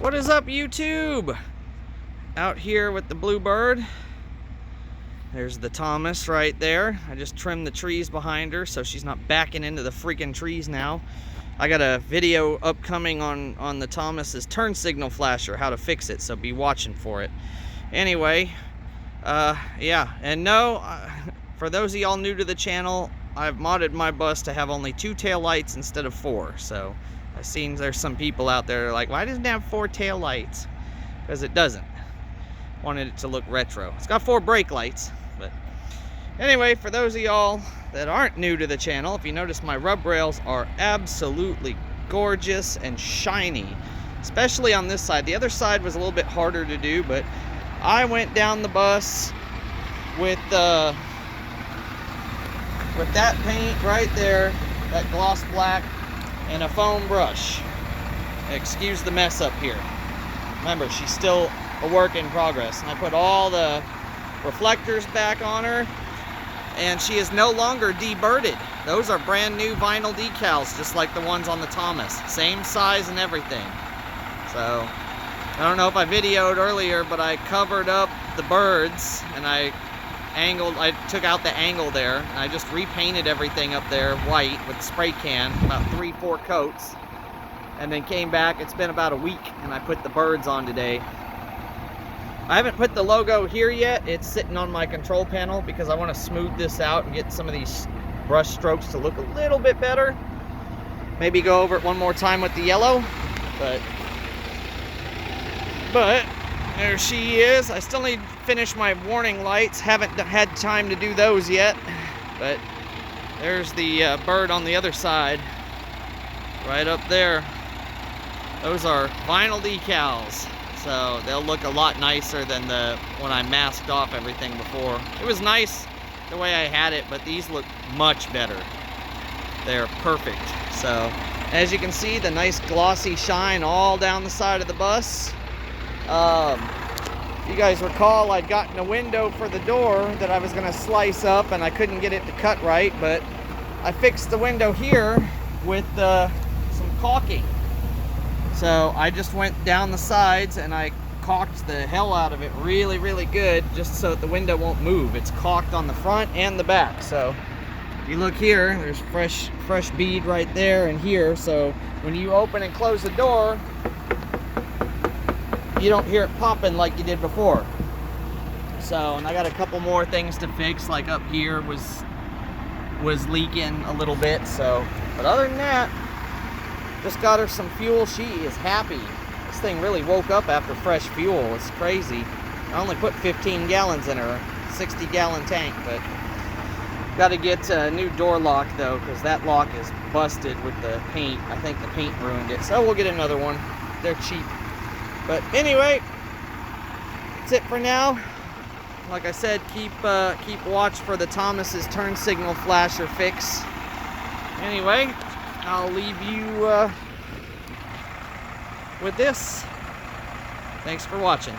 What is up, YouTube? Out here with the Bluebird. There's the Thomas right there. I just trimmed the trees behind her so she's not backing into the freaking trees now. I got a video upcoming on the Thomas's turn signal flasher, how to fix it, so be watching for it. Anyway, yeah, and no, for those of y'all new to the channel, I've modded my bus to have only 2 tail lights instead of 4. So I've seen there's some people out there like, why doesn't it have 4 tail lights? Because it doesn't. Wanted it to look retro. It's got 4 brake lights, but anyway, for those of y'all that aren't new to the channel, if you notice, my rub rails are absolutely gorgeous and shiny, especially on this side. The other side was a little bit harder to do, but I went down the bus with that paint right there, that gloss black, and a foam brush. Excuse the mess up here. Remember, she's still a work in progress. And I put all the reflectors back on her, and she is no longer debirded. Those are brand new vinyl decals, just like the ones on the Thomas. Same size and everything. So, I don't know if I videoed earlier, but I covered up the birds, and I took out the angle there, and I just repainted everything up there white with spray can, about 3-4 coats, and then came back. It's been about a week, and I put the birds on today. I haven't put the logo here yet. It's sitting on my control panel because I want to smooth this out and get some of these brush strokes to look a little bit better. Maybe go over it one more time with the yellow, but there she is. I still need to finish my warning lights. Haven't had time to do those yet, but there's the bird on the other side, right up there. Those are vinyl decals, so they'll look a lot nicer than when I masked off everything before. It was nice the way I had it, but these look much better. They're perfect. So as you can see, the nice glossy shine all down the side of the bus. If you guys recall, I'd gotten a window for the door that I was going to slice up, and I couldn't get it to cut right, but I fixed the window here with some caulking. So I just went down the sides and I caulked the hell out of it really, really good, just so that the window won't move. It's caulked on the front and the back. So if you look here, there's fresh bead right there and here. So when you open and close the door, you don't hear it popping like you did before. So, and I got a couple more things to fix, like up here was leaking a little bit. So, but other than that, just got her some fuel. She is happy. This thing really woke up after fresh fuel. It's crazy. I only put 15 gallons in her, 60-gallon tank, but got to get a new door lock though, because that lock is busted with the paint. I think the paint ruined it. So we'll get another one. They're cheap. But anyway, that's it for now. Like I said, keep watch for the Thomas's turn signal flasher fix. Anyway, I'll leave you with this. Thanks for watching.